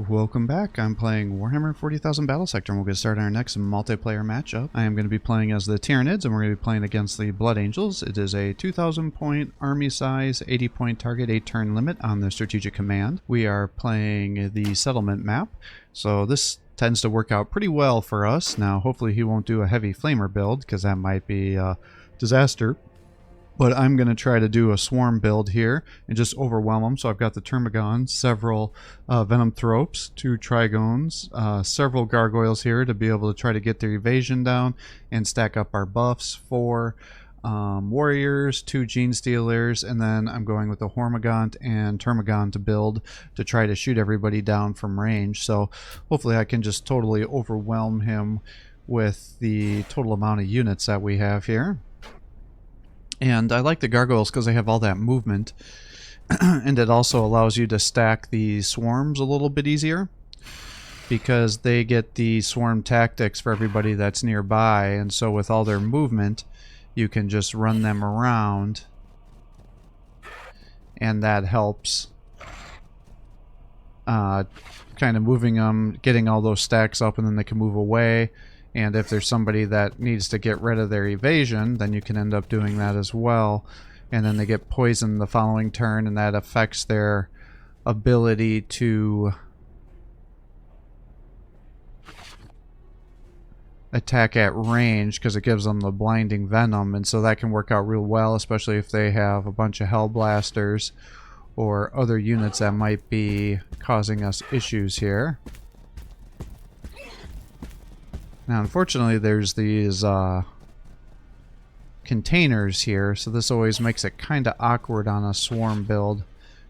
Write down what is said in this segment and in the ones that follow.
welcome back. I'm playing Warhammer 40,000 Battlesector, and we'll get started on our next multiplayer matchup. I am going to be playing as the Tyranids, and we're going to be playing against the Blood Angels. It is a 2,000 point army size, 80 point target, 8 turn limit on the strategic command. We are playing the settlement map, so this tends to work out pretty well for us. Now, hopefully he won't do a heavy flamer build, because that might be a disaster. But I'm going to try to do a swarm build here and just overwhelm them. So I've got the Termagants, several Venom Thropes, 2 Trigones, several Gargoyles here to be able to try to get their evasion down and stack up our buffs. 4 Warriors, 2 Gene Stealers, and then I'm going with the Hormagant and Termagant to build to try to shoot everybody down from range. So hopefully I can just totally overwhelm him with the total amount of units that we have here. And I like the Gargoyles because they have all that movement, and it also allows you to stack the swarms a little bit easier because they get the swarm tactics for everybody that's nearby, and so with all their movement you can just run them around, and that helps kind of moving them, getting all those stacks up, and then they can move away. And if there's somebody that needs to get rid of their evasion, then you can end up doing that as well. And then they get poisoned the following turn, and that affects their ability to attack at range because it gives them the blinding venom. And so that can work out real well, especially if they have a bunch of Hellblasters or other units that might be causing us issues here. Now, unfortunately, there's these containers here, so this always makes it kind of awkward on a swarm build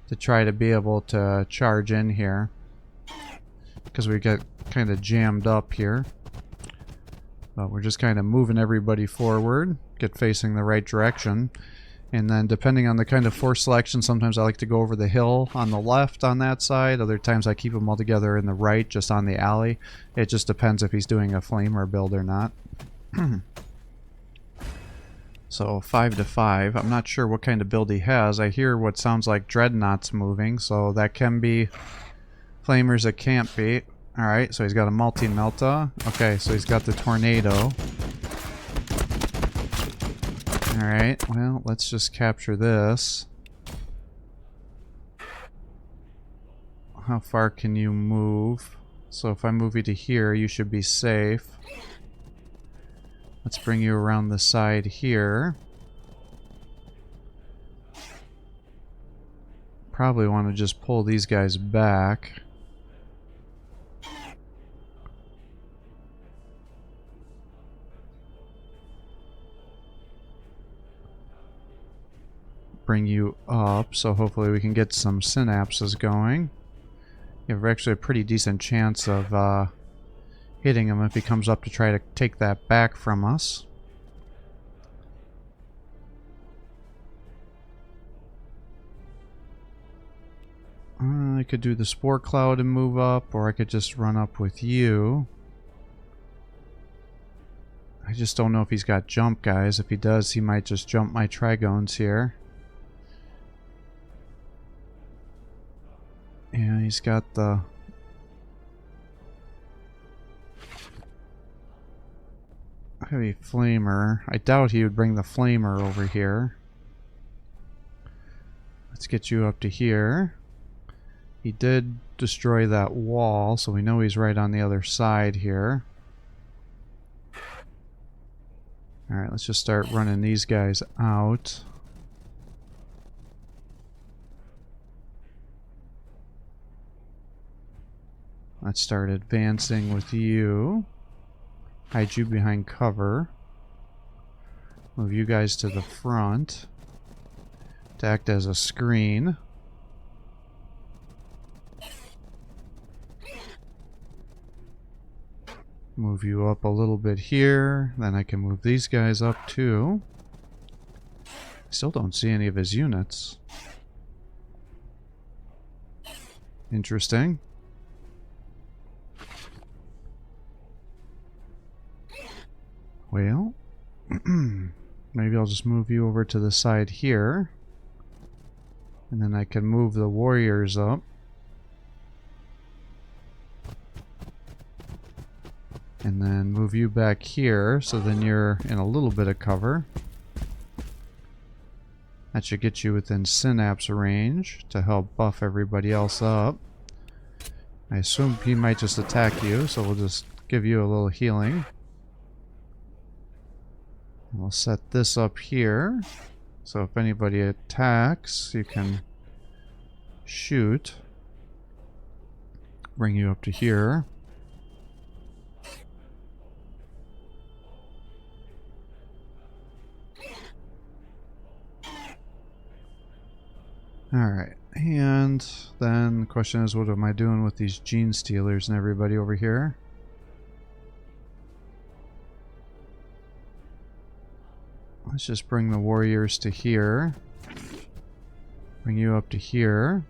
to try to be able to charge in here because we get kind of jammed up here. But we're just kind of moving everybody forward, get facing the right direction. And then depending on the kind of force selection, sometimes I like to go over the hill on the left on that side. Other times I keep them all together in the right, just on the alley. It just depends if he's doing a flamer build or not. So 5 to 5. I'm not sure what kind of build he has. I hear what sounds like dreadnoughts moving, so that can be flamers, it can't be. Alright, so he's got a multi-melta. Okay, so he's got the tornado. Alright, well, let's just capture this. How far can you move? So if I move you to here, you should be safe. Let's bring you around the side here. Probably want to just pull these guys back. Bring you up, so hopefully we can get some synapses going. You have actually a pretty decent chance of hitting him if he comes up to try to take that back from us. I could do the Spore Cloud and move up, or I could just run up with you. I just don't know if he's got jump, guys. If he does, he might just jump my Trigones here. Yeah, he's got the heavy flamer. I doubt he would bring the flamer over here. Let's get you up to here. He did destroy that wall, so we know he's right on the other side here. Alright, let's just start running these guys out. Let's start advancing with you. Hide you behind cover. Move you guys to the front to act as a screen. Move you up a little bit here. Then I can move these guys up too. Still don't see any of his units. Interesting. Well, maybe I'll just move you over to the side here. And then I can move the warriors up. And then move you back here, so then you're in a little bit of cover. That should get you within synapse range to help buff everybody else up. I assume he might just attack you, so we'll just give you a little healing. We'll set this up here, so if anybody attacks, you can shoot. Bring you up to here. Alright, and then the question is, what am I doing with these gene stealers and everybody over here? Let's just bring the warriors to here. Bring you up to here.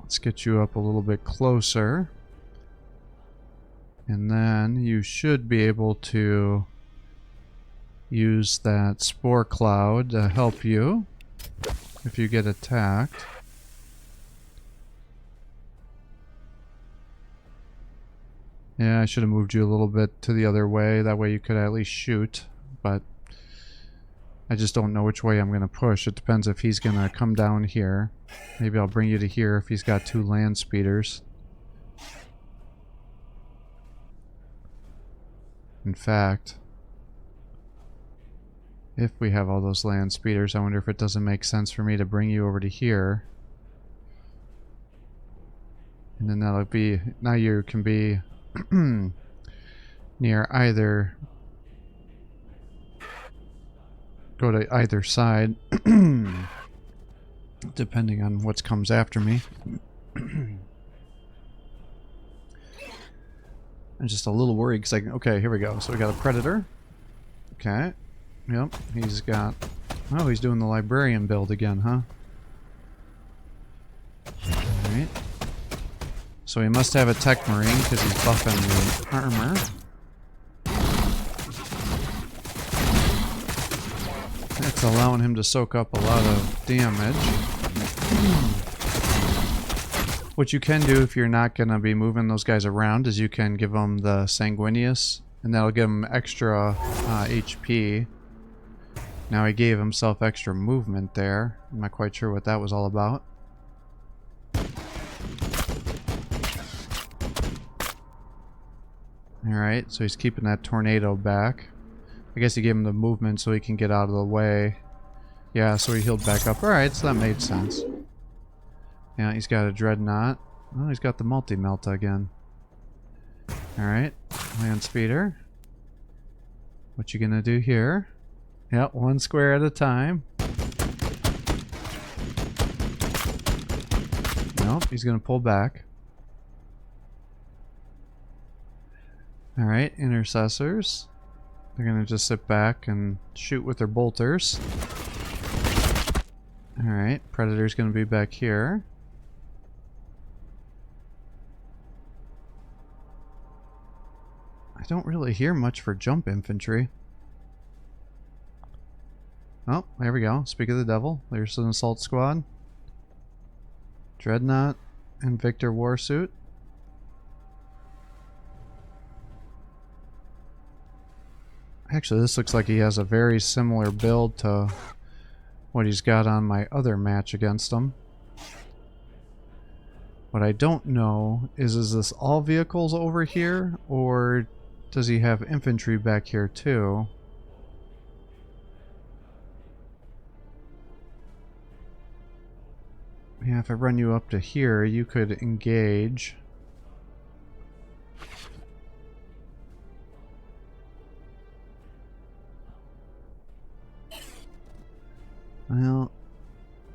Let's get you up a little bit closer. And then you should be able to use that spore cloud to help you if you get attacked. Yeah, I should have moved you a little bit to the other way. That way you could at least shoot. But I just don't know which way I'm going to push. It depends if he's going to come down here. Maybe I'll bring you to here if he's got 2 land speeders. In fact, if we have all those land speeders, I wonder if it doesn't make sense for me to bring you over to here. And then that'll be... Now you can be near either... Go to either side. Depending on what comes after me. I'm just a little worried because okay, here we go. So we got a predator. Okay. Yep, he's got... Oh, he's doing the librarian build again, huh? Alright. So he must have a tech marine because he's buffing the armor. That's allowing him to soak up a lot of damage. What you can do if you're not going to be moving those guys around is you can give them the sanguineous, and that'll give him extra HP. Now he gave himself extra movement there. I'm not quite sure what that was all about. Alright, so he's keeping that tornado back. I guess he gave him the movement so he can get out of the way. Yeah, so he healed back up. Alright, so that made sense. Yeah, he's got a dreadnought. Oh, he's got the multi-melt again. Alright, land speeder. What you gonna do here? Yep, 1 square at a time. Nope, he's gonna pull back. Alright, intercessors. They're gonna just sit back and shoot with their bolters. Alright, predator's gonna be back here. I don't really hear much for jump infantry. Oh, there we go. Speak of the devil. There's an assault squad. Dreadnought and Victor Warsuit. Actually, this looks like he has a very similar build to what he's got on my other match against him. What I don't know is this all vehicles over here, or does he have infantry back here too? Yeah, if I run you up to here, you could engage. Well,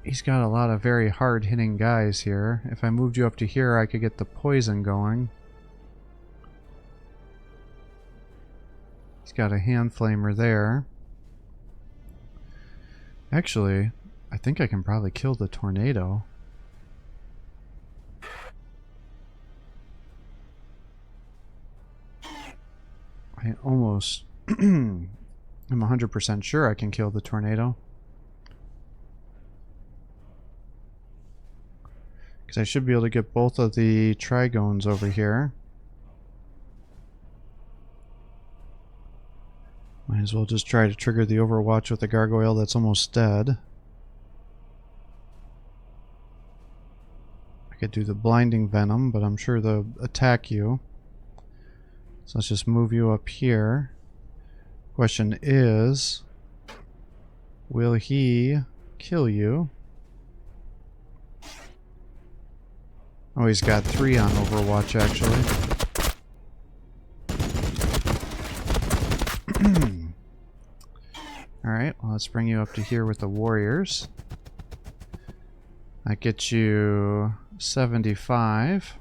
he's got a lot of very hard-hitting guys here. If I moved you up to here, I could get the poison going. He's got a hand flamer there. Actually, I think I can probably kill the tornado. I almost... I'm 100% sure I can kill the tornado. Because I should be able to get both of the trigones over here. Might as well just try to trigger the Overwatch with the gargoyle that's almost dead. I could do the blinding venom, but I'm sure they'll attack you. So let's just move you up here. Question is, will he kill you? Oh, he's got 3 on Overwatch, actually. Alright, well, let's bring you up to here with the warriors. That gets you 75.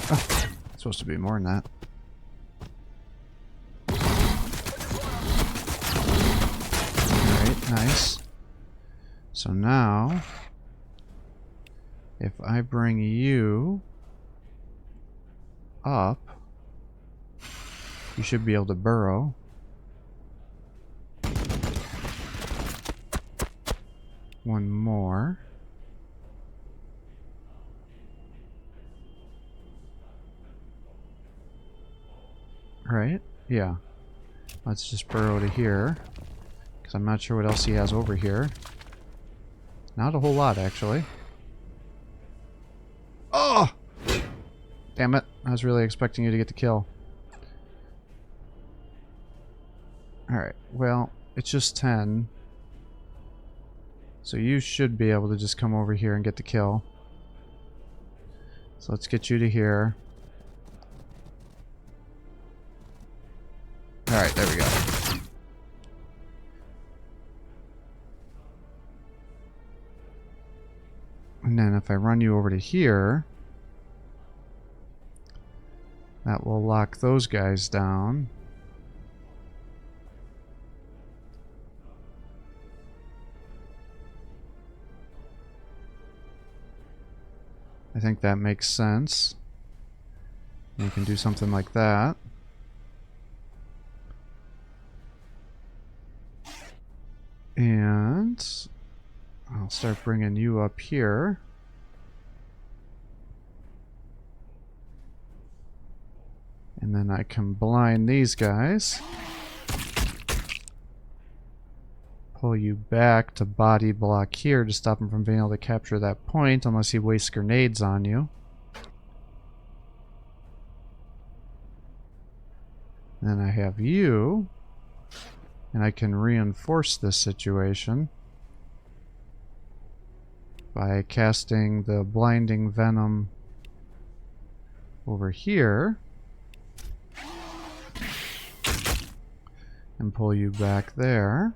Oh, it's supposed to be more than that. Alright, nice. So now, if I bring you up, you should be able to burrow. One more. Right? Yeah. Let's just burrow to here, because I'm not sure what else he has over here. Not a whole lot, actually. Oh! Damn it. I was really expecting you to get the kill. Alright, well, it's just 10. So you should be able to just come over here and get the kill. So let's get you to here. Alright, there we go. And then if I run you over to here, that will lock those guys down. I think that makes sense. You can do something like that. And I'll start bringing you up here. And then I can blind these guys. Pull you back to body block here to stop him from being able to capture that point unless he wastes grenades on you. Then I have you. And I can reinforce this situation by casting the blinding venom over here and pull you back there.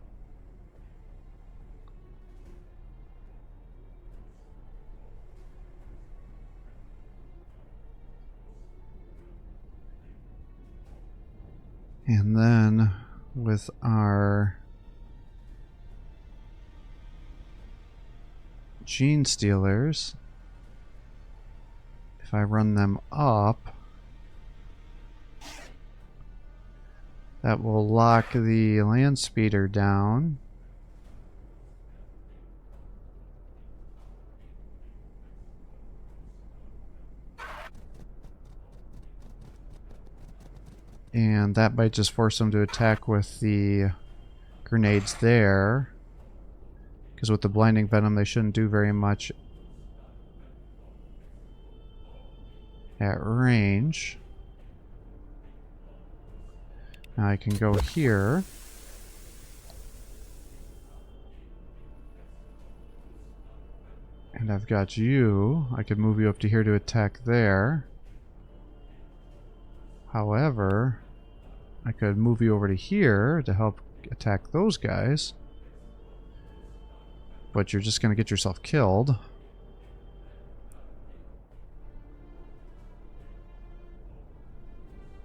And then with our gene stealers, if I run them up, that will lock the land speeder down. And that might just force them to attack with the grenades there. Because with the blinding venom, they shouldn't do very much at range. Now I can go here. And I've got you. I could move you up to here to attack there. However, I could move you over to here to help attack those guys. But you're just going to get yourself killed.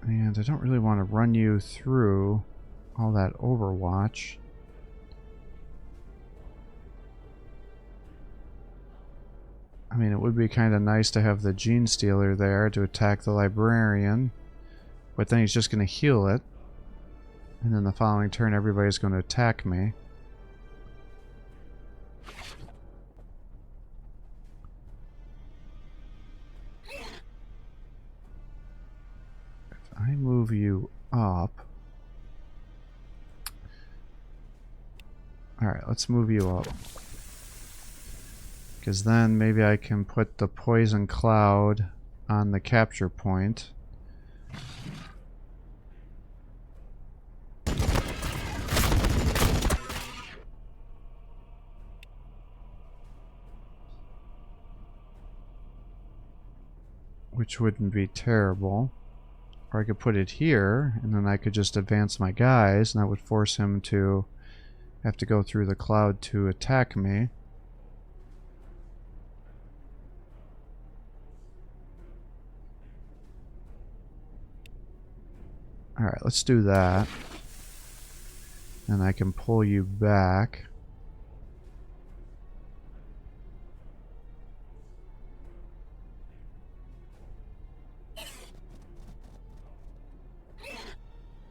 And I don't really want to run you through all that Overwatch. I mean, it would be kind of nice to have the Gene Stealer there to attack the Librarian. But then he's just going to heal it. And then the following turn, everybody's going to attack me. move you up. Alright, let's move you up. Because then maybe I can put the poison cloud on the capture point. Which wouldn't be terrible. Or I could put it here, and then I could just advance my guys, and that would force him to have to go through the cloud to attack me. Alright, let's do that. And I can pull you back.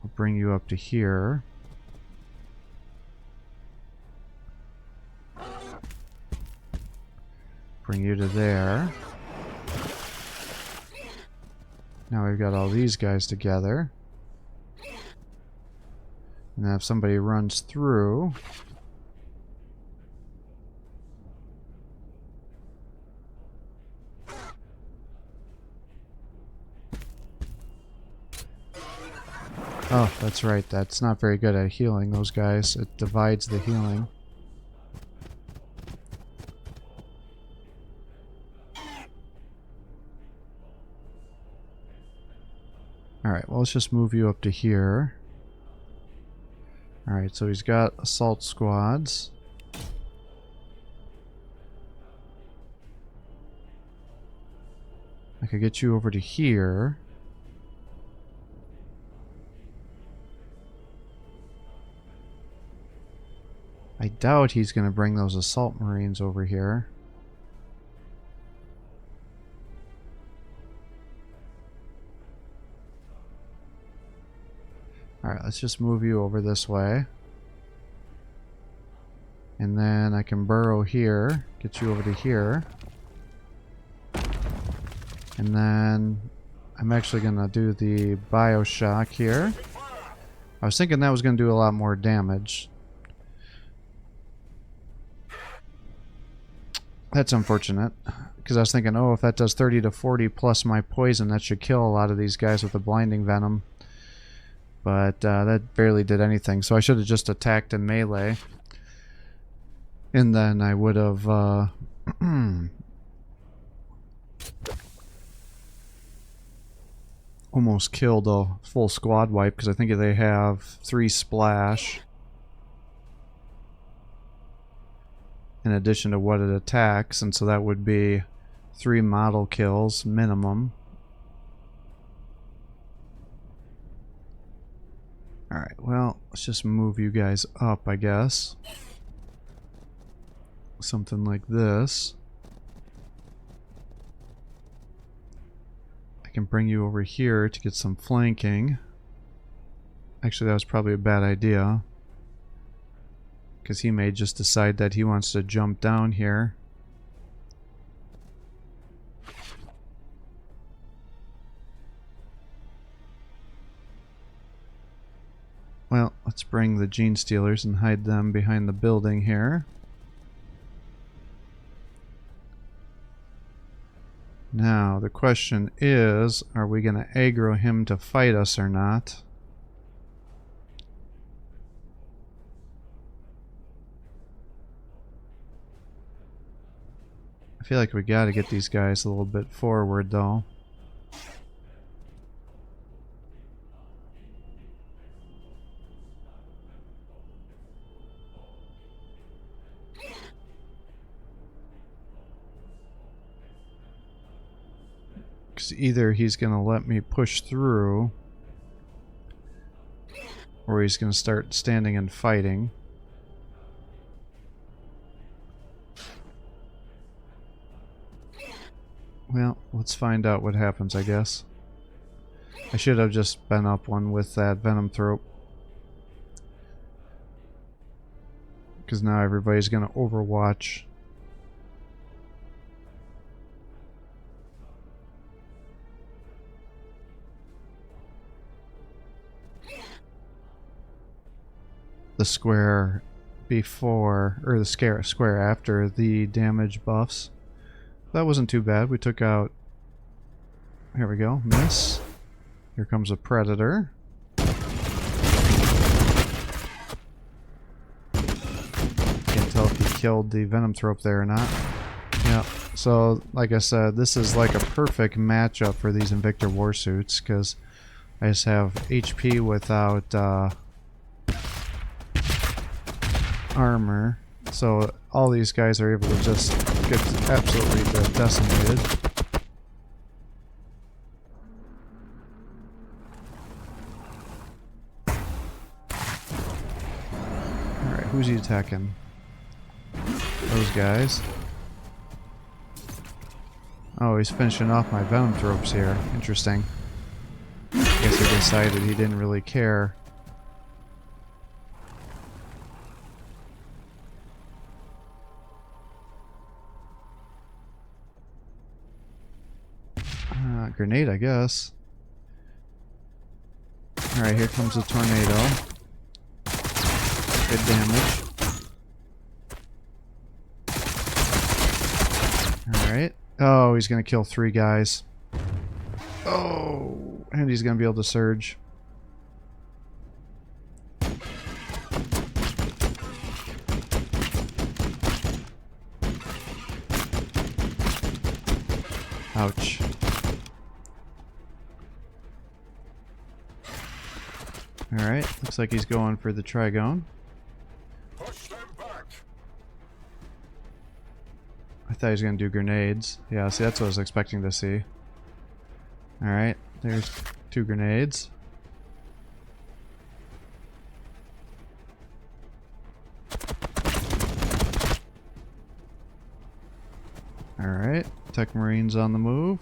I'll bring you up to here. Bring you to there. Now we've got all these guys together. And if somebody runs through, oh, that's right, that's not very good at healing those guys. It divides the healing. Alright, well, let's just move you up to here. Alright, so he's got assault squads. I could get you over to here. I doubt he's going to bring those assault marines over here. Alright, let's just move you over this way. And then I can burrow here, get you over to here. And then I'm actually going to do the Bioshock here. I was thinking that was going to do a lot more damage. That's unfortunate, because I was thinking, oh, if that does 30 to 40 plus my poison, that should kill a lot of these guys with the blinding venom. But that barely did anything, so I should have just attacked in melee. And then I would have almost killed a full squad wipe, because I think they have 3 splash in addition to what it attacks, and so that would be 3 model kills minimum. Alright, well, let's just move you guys up, I guess. Something like this. I can bring you over here to get some flanking. Actually, that was probably a bad idea, because he may just decide that he wants to jump down here. Well, let's bring the Gene Stealers and hide them behind the building here. Now, the question is, are we going to aggro him to fight us or not? I feel like we got to get these guys a little bit forward, though. Because either he's going to let me push through, or he's going to start standing and fighting. Well, let's find out what happens, I guess. I should have just been up one with that Venom Throat, because now everybody's going to overwatch. the square before, or the square after the damage buffs. That wasn't too bad. We took out, here we go, miss. Here comes a predator. Can't tell if he killed the venom thrope there or not. Yeah, so like I said, this is like a perfect matchup for these Invictor Warsuits, because I just have HP without armor, so all these guys are able to just get absolutely decimated. Alright, who's he attacking? Those guys. Oh, he's finishing off my venom thropes here. Interesting. I guess he decided he didn't really care. Grenade, I guess. Alright, here comes a tornado. Good damage. Alright. Oh, he's gonna kill 3 guys. Oh, and he's gonna be able to surge. Ouch. Alright, looks like he's going for the Trigone. Push them back. I thought he was going to do grenades. Yeah, see, that's what I was expecting to see. Alright, there's 2 grenades. Alright, Tech Marine's on the move.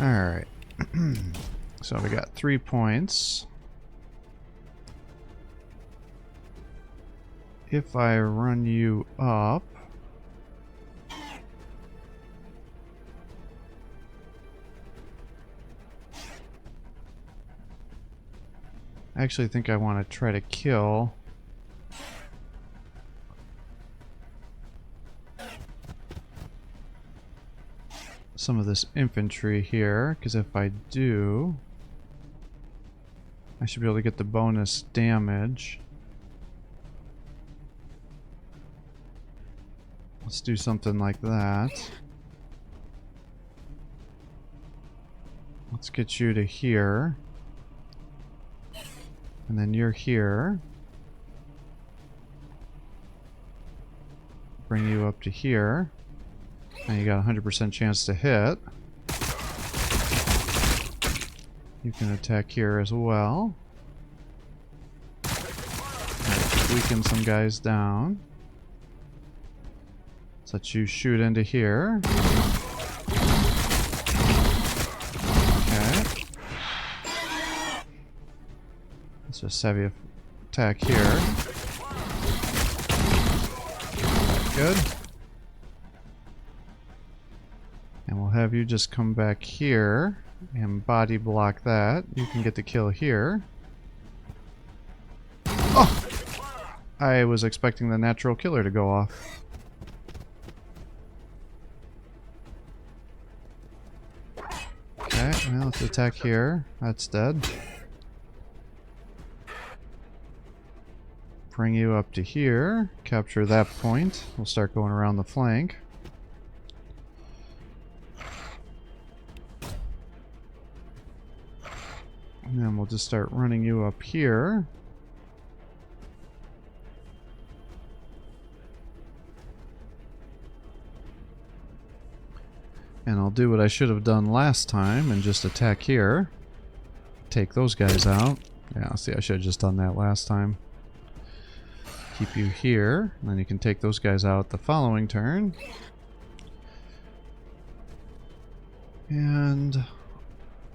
Alright, so we got 3 points. If I run you up, I actually think I want to try to kill some of this infantry here, because if I do, I should be able to get the bonus damage. Let's do something like that. Let's get you to here. And then you're here. Bring you up to here. And you got a 100% chance to hit. You can attack here as well. Right, weaken some guys down. So that you shoot into here. Okay. Let's just have you attack here. Good. And we'll have you just come back here and body block that. You can get the kill here. Oh! I was expecting the natural killer to go off. Okay, now let's attack here. That's dead. Bring you up to here. Capture that point. We'll start going around the flank. And then we'll just start running you up here. And I'll do what I should have done last time and just attack here. Take those guys out. Yeah, see, I should have just done that last time. Keep you here, and then you can take those guys out the following turn. And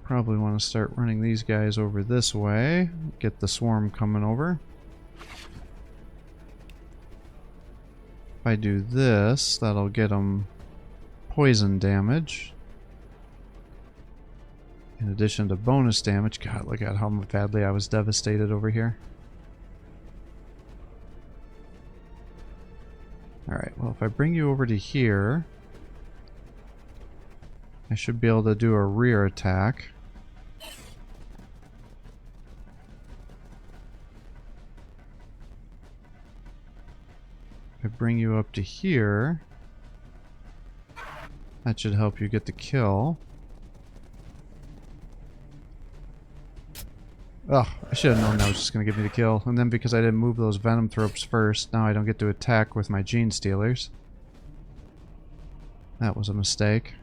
probably want to start running these guys over this way. Get the swarm coming over. I do this, that'll get him poison damage. In addition to bonus damage. God, look at how badly I was devastated over here. Alright, well if I bring you over to here, I should be able to do a rear attack. If I bring you up to here, that should help you get the kill. Oh, I should have known that was just going to give me the kill. And then because I didn't move those venom thropes first, now I don't get to attack with my gene stealers. That was a mistake.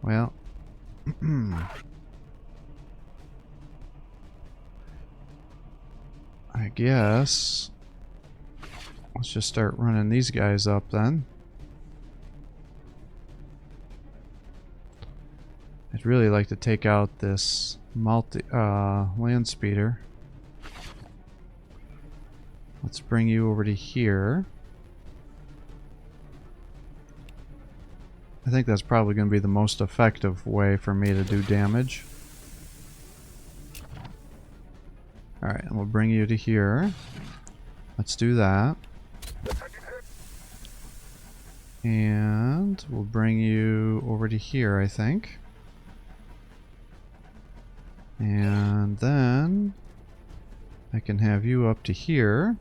Well, I guess let's just start running these guys up then. I'd really like to take out this land speeder. Let's bring you over to here. I think that's probably going to be the most effective way for me to do damage. Alright, and we'll bring you to here. Let's do that. And we'll bring you over to here, I think. And then I can have you up to here.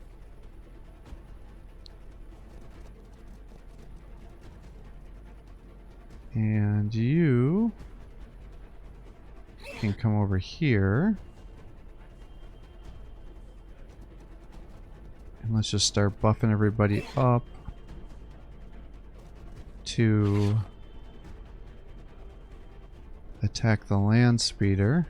And you can come over here. And let's just start buffing everybody up to attack the land speeder.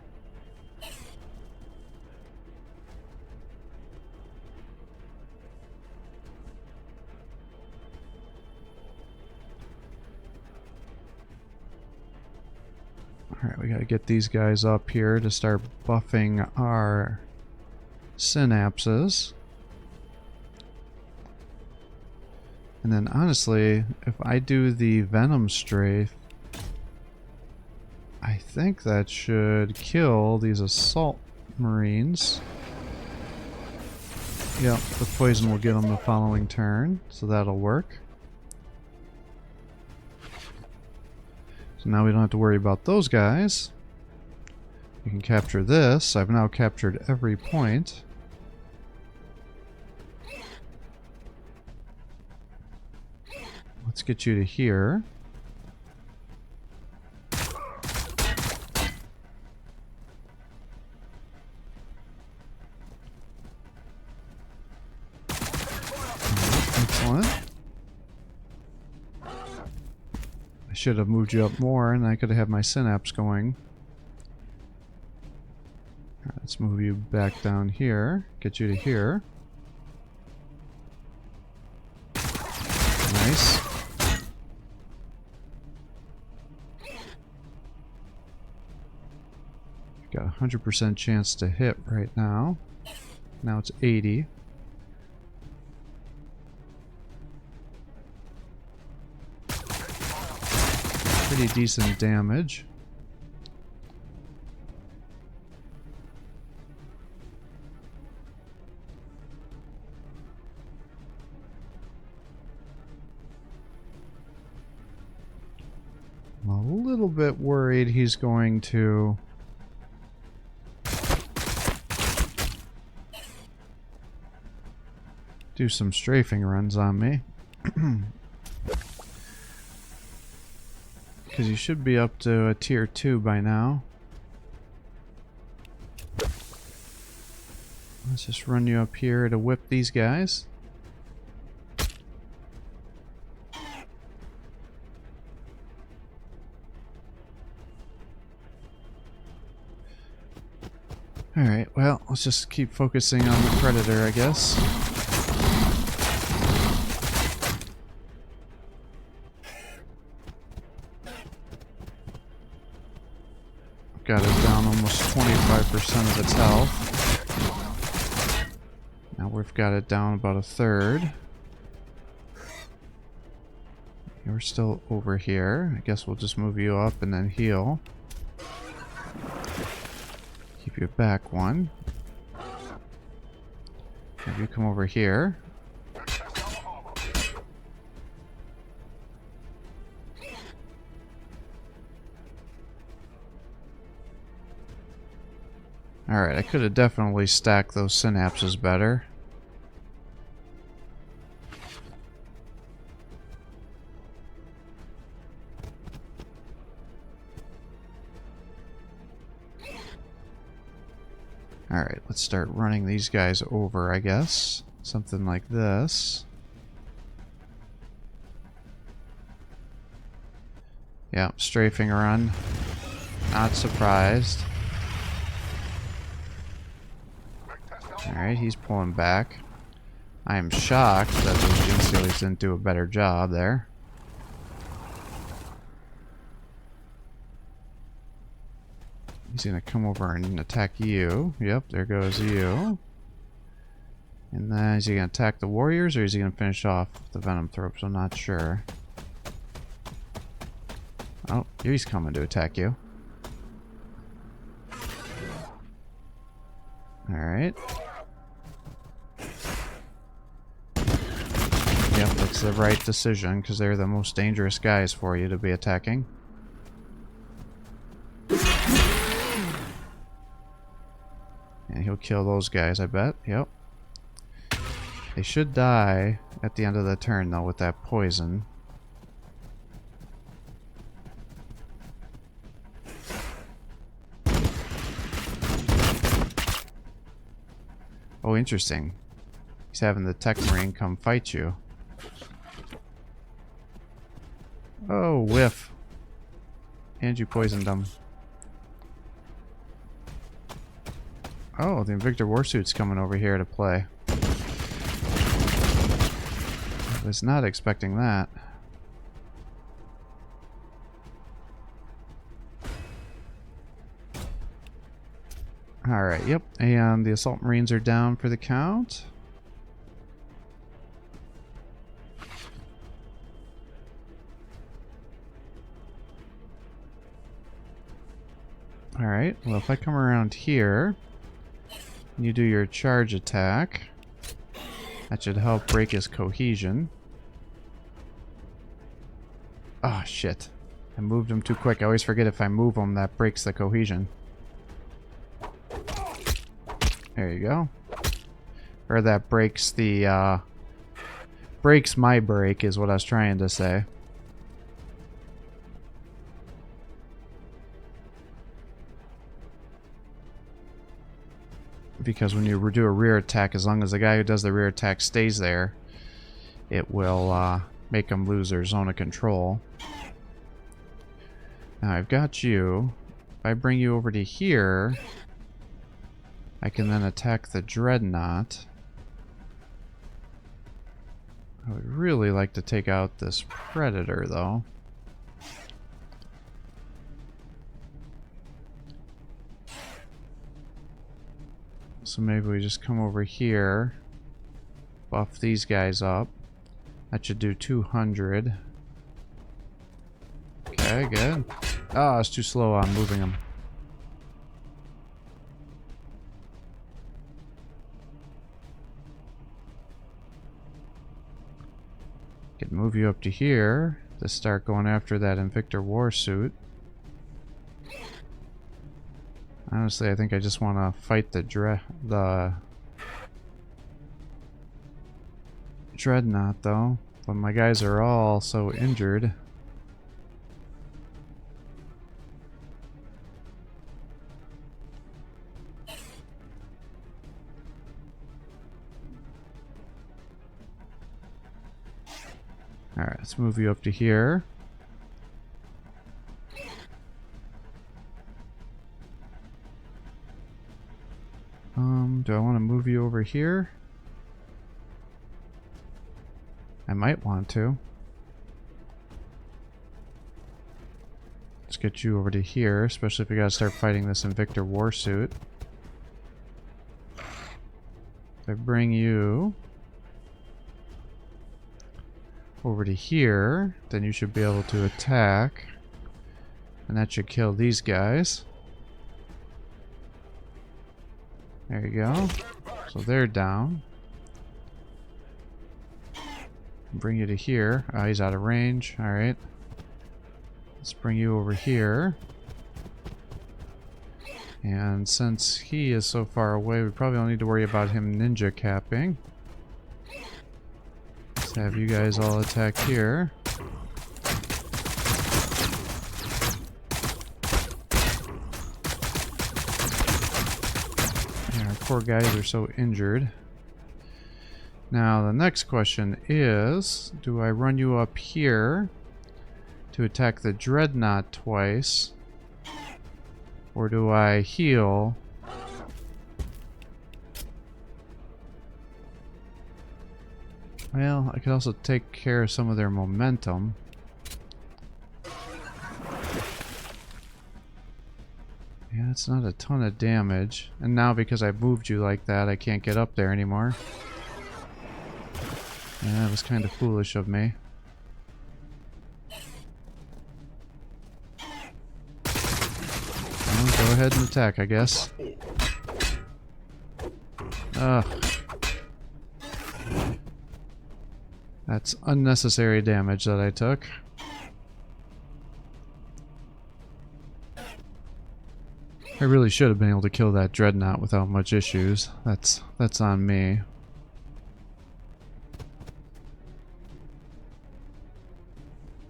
Alright, we gotta get these guys up here to start buffing our synapses. And then honestly, if I do the Venom Strafe, I think that should kill these Assault Marines. Yep, the poison will get them the following turn, so that'll work. So now we don't have to worry about those guys. We can capture this. I've now captured every point. Let's get you to here. Excellent. I should have moved you up more and I could have had my synapse going. Alright, let's move you back down here. Get you to here. Nice. Got a 100% chance to hit right now. Now it's 80. Pretty decent damage. I'm a little bit worried he's going to do some strafing runs on me. Because you should be up to a tier 2 by now. Let's just run you up here to whip these guys. Alright, well, let's just keep focusing on the Predator, I guess. Got it down almost 25% of its health. Now We've got it down about a third. You're still over here. I guess we'll just move you up and then heal. Keep you back one. Have you come over here. Alright, I could have definitely stacked those synapses better. Alright, let's start running these guys over, I guess. Something like this. Yeah, strafing run. Not surprised. Alright, he's pulling back. I am shocked that those Gene Stealers didn't do a better job there. He's gonna come over and attack you. Yep, there goes you. And then is he gonna attack the warriors or is he gonna finish off the venom throats? I'm not sure. Oh, he's coming to attack you. Alright. Yep, that's the right decision because they're the most dangerous guys for you to be attacking. And he'll kill those guys, I bet. Yep. They should die at the end of the turn, though, with that poison. Oh, interesting. He's having the Tech Marine come fight you. Oh, whiff. And you poisoned them. Oh, the Invictor Warsuit's coming over here to play. I was not expecting that. Alright, yep. And the Assault Marines are down for the count. Alright, well if I come around here, and you do your charge attack, that should help break his cohesion. Ah, shit. I moved him too quick. I always forget if I move him, that breaks the cohesion. There you go. Or that breaks the, breaks my break is what I was trying to say. Because when you do a rear attack, as long as the guy who does the rear attack stays there, it will make them lose their zone of control. Now I've got you. If I bring you over to here, I can then attack the Dreadnought. I would really like to take out this Predator, though. So maybe we just come over here, buff these guys up. That should do 200. Okay, good. Ah, it's too slow on moving them. Can move you up to here to start going after that Invictor Warsuit. Honestly, I think I just want to fight the Dreadnought, though. But my guys are all so injured. Alright, let's move you up to here. Do I want to move you over here? I might want to. Let's get you over to here, especially if we gotta start fighting this Invictor Warsuit. I bring you over to here, then you should be able to attack. And that should kill these guys. There you go. So they're down. Bring you to here. Oh, he's out of range. Alright. Let's bring you over here. And since he is so far away, we probably don't need to worry about him ninja capping. Let's have you guys all attack here. Yeah, our poor guys are so injured. Now the next question is, do I run you up here to attack the dreadnought twice? Or do I heal? Well, I could also take care of some of their momentum. Yeah, it's not a ton of damage. And now because I moved you like that, I can't get up there anymore. Yeah, that was kind of foolish of me. Well, go ahead and attack, I guess. Ugh. That's unnecessary damage that I took. I really should have been able to kill that dreadnought without much issues. That's on me.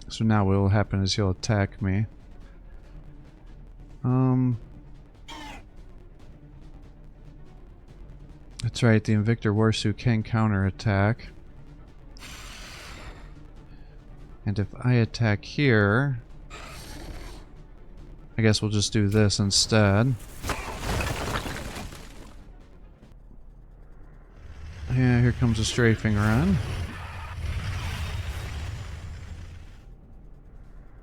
So now what will happen is he'll attack me. That's right, the Invictor Warsuit can counterattack. And if I attack here, I guess we'll just do this instead. Yeah, here comes a strafing run.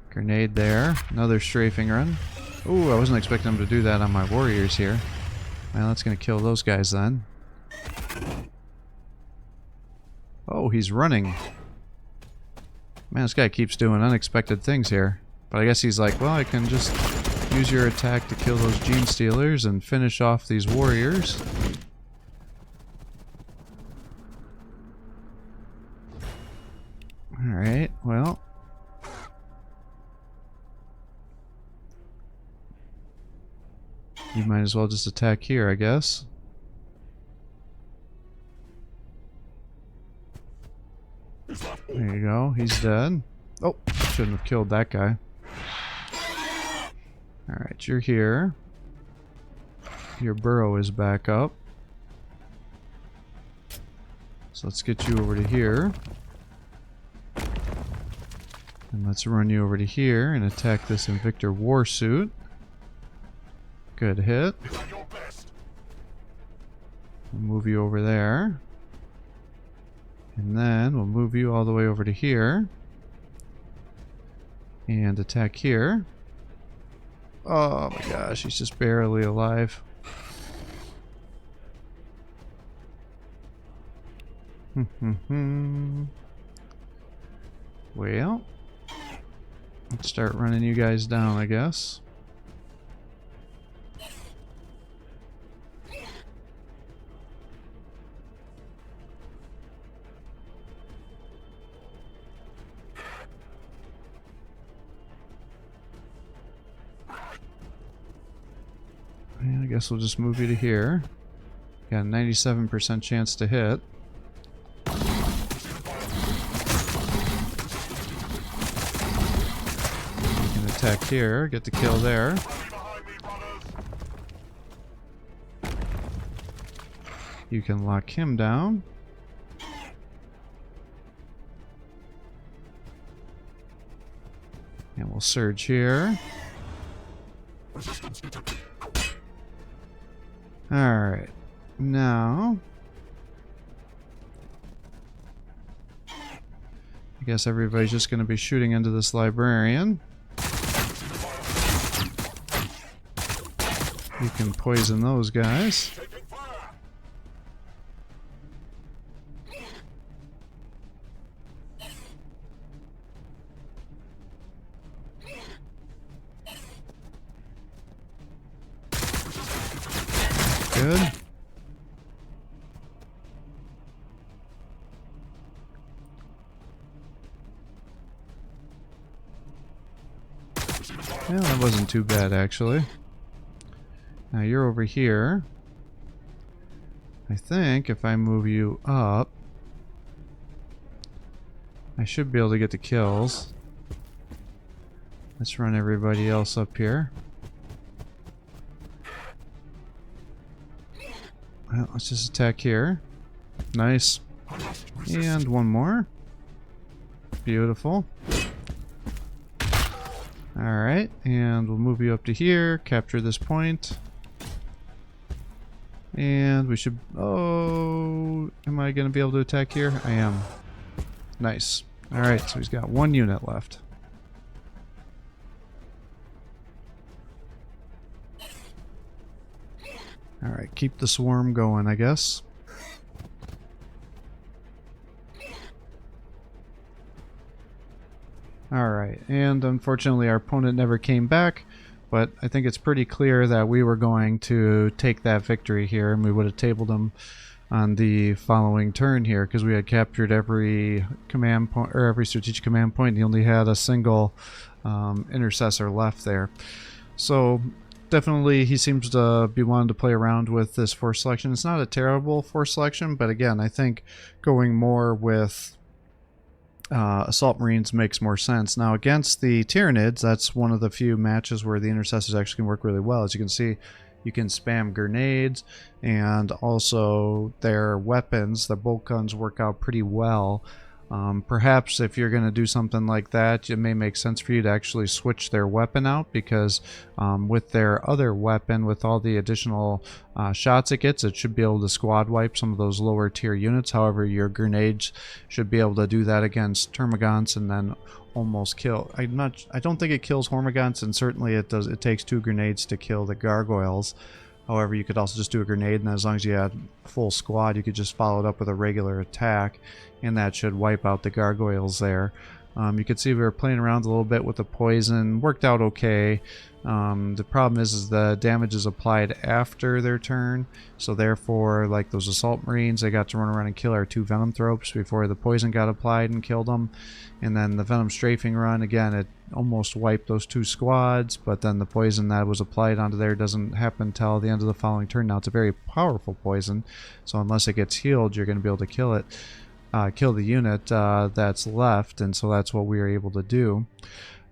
Grenade there. Another strafing run. Ooh, I wasn't expecting him to do that on my warriors here. Well, that's going to kill those guys then. Oh, he's running. Man, this guy keeps doing unexpected things here. But I guess he's like, well, I can just use your attack to kill those gene stealers and finish off these warriors. Alright, well. You might as well just attack here, I guess. There you go, he's dead. Oh, shouldn't have killed that guy. Alright, you're here. Your burrow is back up. So let's get you over to here. And let's run you over to here and attack this Invictor Warsuit. Good hit. We'll move you over there. And then we'll move you all the way over to here. And attack here. Oh my gosh, he's just barely alive. Well, let's start running you guys down, I guess. And I guess we'll just move you to here. Got a 97% chance to hit. You can attack here, get the kill there. You can lock him down. And we'll surge here. Alright, now I guess everybody's just going to be shooting into this librarian. You can poison those guys. Yeah, that wasn't too bad actually. Now you're over here. I think if I move you up, I should be able to get the kills. Let's run everybody else up here. Well, let's just attack here. Nice. And one more. Beautiful. Alright, and we'll move you up to here, capture this point. And we should... Oh, am I going to be able to attack here? I am. Nice. Alright, so he's got one unit left. Alright, keep the swarm going, I guess. Alright, and unfortunately our opponent never came back, but I think it's pretty clear that we were going to take that victory here, and we would have tabled them on the following turn here, because we had captured every command point, or every strategic command point, and he only had a single intercessor left there. So definitely he seems to be wanting to play around with this force selection. It's not a terrible force selection, but again, I think going more with Assault Marines makes more sense. Now against the Tyranids, that's one of the few matches where the intercessors actually can work really well. As you can see, you can spam grenades, and also their weapons, their bolt guns, work out pretty well. Perhaps if you're going to do something like that, it may make sense for you to actually switch their weapon out, because with their other weapon, with all the additional shots it gets, it should be able to squad wipe some of those lower tier units. However, your grenades should be able to do that against termagants and then almost kill. I don't think it kills hormagaunts, and certainly it does. It takes 2 grenades to kill the gargoyles. However, you could also just do a grenade, and as long as you had a full squad, you could just follow it up with a regular attack, and that should wipe out the gargoyles there. You could see we were playing around a little bit with the poison. Worked out okay. The problem is the damage is applied after their turn, so therefore, like those Assault Marines, they got to run around and kill our 2 Venom Thropes before the poison got applied and killed them. And then the Venom Strafing run, again, it almost wiped those 2 squads, but then the poison that was applied onto there doesn't happen until the end of the following turn. Now, it's a very powerful poison, so unless it gets healed, you're going to be able to kill it. Kill the unit that's left, and so that's what we were able to do.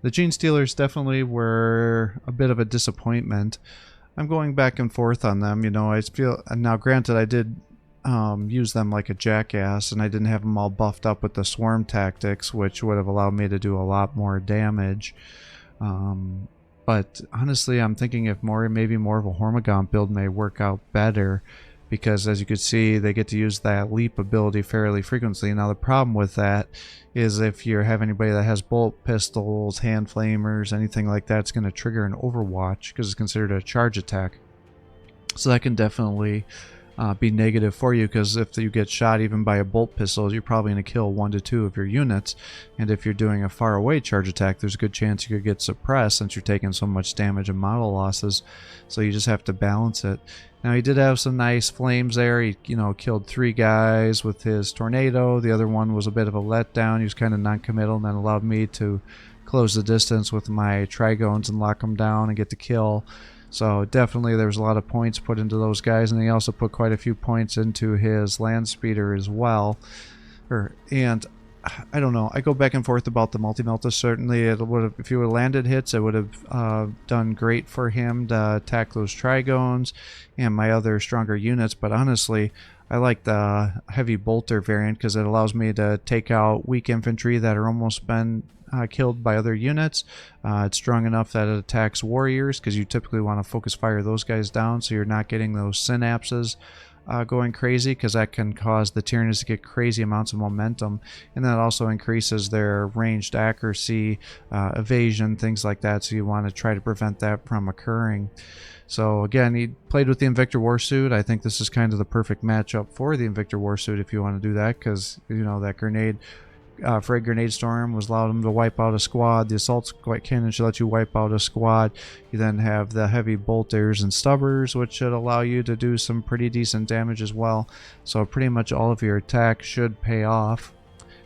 The Gene Stealers definitely were a bit of a disappointment. I'm going back and forth on them, you know. I feel, now granted, I did use them like a jackass, and I didn't have them all buffed up with the swarm tactics, which would have allowed me to do a lot more damage. But honestly, I'm thinking if maybe more of a Hormagaunt build may work out better, because as you can see, they get to use that leap ability fairly frequently. Now the problem with that is if you have anybody that has bolt pistols, hand flamers, anything like that, it's going to trigger an Overwatch because it's considered a charge attack. So that can definitely be negative for you, because if you get shot even by a bolt pistol, you're probably going to kill 1 to 2 of your units, and if you're doing a far away charge attack, there's a good chance you could get suppressed since you're taking so much damage and model losses. So you just have to balance it. Now he did have some nice flames there. He, you know, killed 3 guys with his tornado. The other one was a bit of a letdown. He was kind of non-committal, and then allowed me to close the distance with my trigones and lock them down and get the kill. So definitely there was a lot of points put into those guys, and he also put quite a few points into his land speeder as well. And I don't know, I go back and forth about the multi-melta. Certainly it would have, if you would have landed hits, it would have done great for him to attack those trigones and my other stronger units. But honestly, I like the heavy bolter variant because it allows me to take out weak infantry that are almost been killed by other units. It's strong enough that it attacks warriors, because you typically want to focus fire those guys down so you're not getting those synapses going crazy, because that can cause the Tyranids to get crazy amounts of momentum, and that also increases their ranged accuracy, evasion, things like that, so you want to try to prevent that from occurring. So again, he played with the Invictor Warsuit. I think this is kind of the perfect matchup for the Invictor Warsuit if you want to do that, because you know that grenade Frag Grenade Storm was allowed him to wipe out a squad. The Assault Cannon should let you wipe out a squad. You then have the Heavy Bolters and Stubbers, which should allow you to do some pretty decent damage as well. So pretty much all of your attacks should pay off.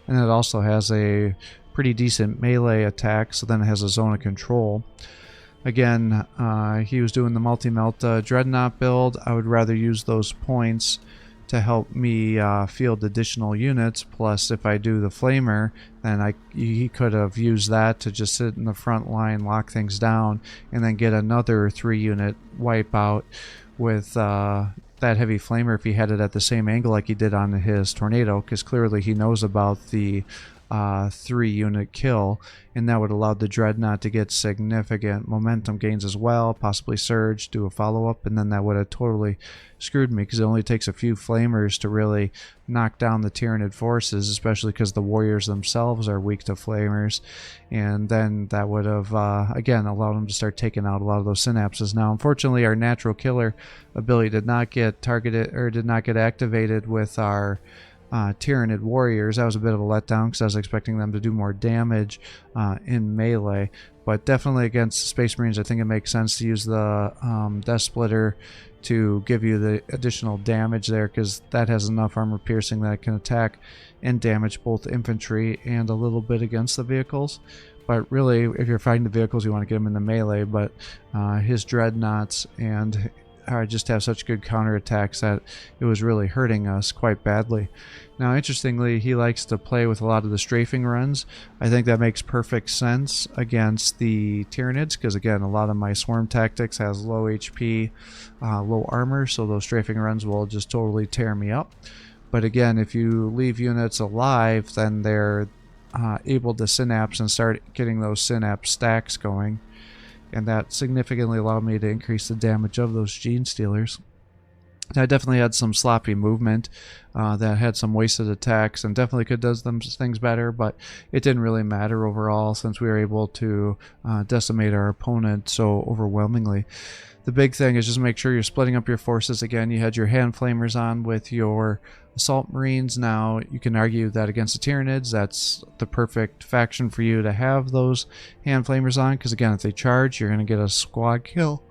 And it also has a pretty decent melee attack, so then it has a zone of control. Again, he was doing the multi-melt Dreadnought build. I would rather use those points to help me field additional units. Plus, if I do the Flamer, then he could have used that to just sit in the front line, lock things down, and then get another 3-unit wipeout with that heavy Flamer if he had it at the same angle like he did on his Tornado, because clearly he knows about the 3-unit kill, and that would allow the Dreadnought to get significant momentum gains as well, possibly surge, do a follow-up, and then that would have totally screwed me, because it only takes a few Flamers to really knock down the Tyranid forces, especially because the warriors themselves are weak to Flamers, and then that would have again allowed them to start taking out a lot of those synapses. Now unfortunately our natural killer ability did not get targeted, or did not get activated with our Tyranid warriors. That was a bit of a letdown because I was expecting them to do more damage in melee, but definitely against Space Marines I think it makes sense to use the Death Splitter to give you the additional damage there, because that has enough armor piercing that it can attack and damage both infantry and a little bit against the vehicles. But really, if you're fighting the vehicles, you want to get them in the melee, but his Dreadnoughts and just have such good counterattacks that it was really hurting us quite badly. Now interestingly, he likes to play with a lot of the strafing runs. I think that makes perfect sense against the Tyranids, because again, a lot of my swarm tactics has low HP, low armor, so those strafing runs will just totally tear me up. But again, if you leave units alive, then they're able to synapse and start getting those synapse stacks going, and that significantly allowed me to increase the damage of those Gene Stealers. I definitely had some sloppy movement that had some wasted attacks, and definitely could do them things better, but it didn't really matter overall since we were able to decimate our opponent so overwhelmingly. The big thing is just make sure you're splitting up your forces. Again, you had your hand flamers on with your assault marines. Now you can argue that against the Tyranids, that's the perfect faction for you to have those hand flamers on, because again, if they charge, you're going to get a squad kill.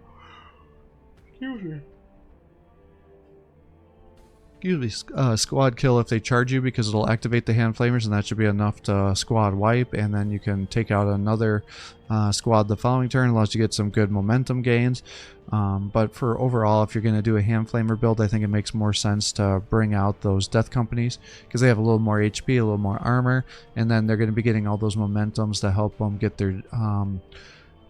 Squad kill if they charge you, because it'll activate the hand flamers, and that should be enough to squad wipe, and then you can take out another squad the following turn. Allows you to get some good momentum gains. But for overall, if you're going to do a hand flamer build, I think it makes more sense to bring out those death companies, because they have a little more HP, a little more armor, and then they're going to be getting all those momentums to help them get their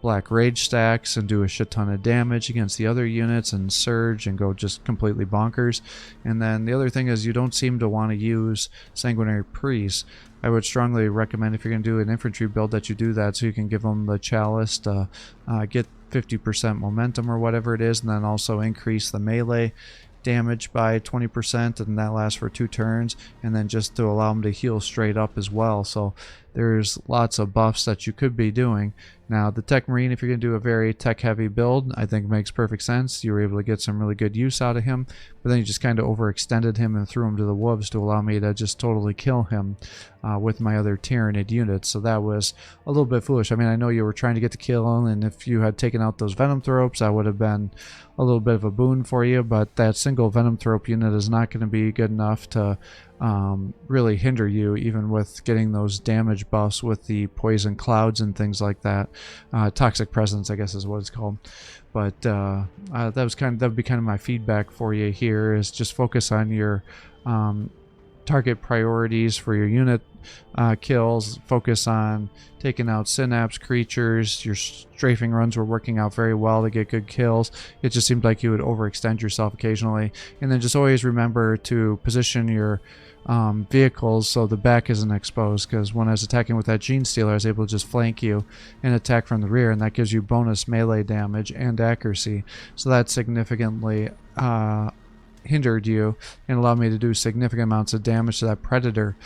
Black Rage stacks and do a shit ton of damage against the other units and surge and go just completely bonkers. And then the other thing is, you don't seem to want to use Sanguinary Priests. I would strongly recommend, if you're going to do an infantry build, that you do that, so you can give them the Chalice to get 50% momentum or whatever it is, and then also increase the melee damage by 20%, and that lasts for 2 turns, and then just to allow them to heal straight up as well. So there's lots of buffs that you could be doing. Now the Tech Marine, if you're going to do a very tech heavy build, I think makes perfect sense. You were able to get some really good use out of him, but then you just kind of overextended him and threw him to the wolves to allow me to just totally kill him with my other Tyranid units. So that was a little bit foolish. I mean, I know you were trying to get the kill, and if you had taken out those Venom Thropes, that would have been a little bit of a boon for you, but that single Venom Thrope unit is not going to be good enough to really hinder you, even with getting those damage buffs with the poison clouds and things like that. Toxic presence, I guess, is what it's called. But that would be kind of my feedback for you here, is just focus on your target priorities for your unit kills. Focus on taking out synapse creatures. Your strafing runs were working out very well to get good kills. It just seemed like you would overextend yourself occasionally. And then just always remember to position your vehicles so the back isn't exposed, because when I was attacking with that Gene Stealer, I was able to just flank you and attack from the rear, and that gives you bonus melee damage and accuracy. So that significantly hindered you and allowed me to do significant amounts of damage to that Predator,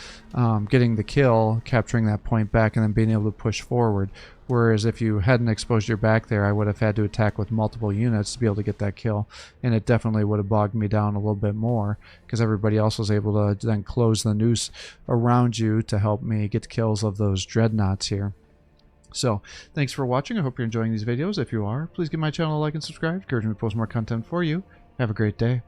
getting the kill, capturing that point back, and then being able to push forward. Whereas if you hadn't exposed your back there, I would have had to attack with multiple units to be able to get that kill, and it definitely would have bogged me down a little bit more, because everybody else was able to then close the noose around you to help me get kills of those Dreadnoughts here. So, thanks for watching. I hope you're enjoying these videos. If you are, please give my channel a like and subscribe. Encourage me to post more content for you. Have a great day.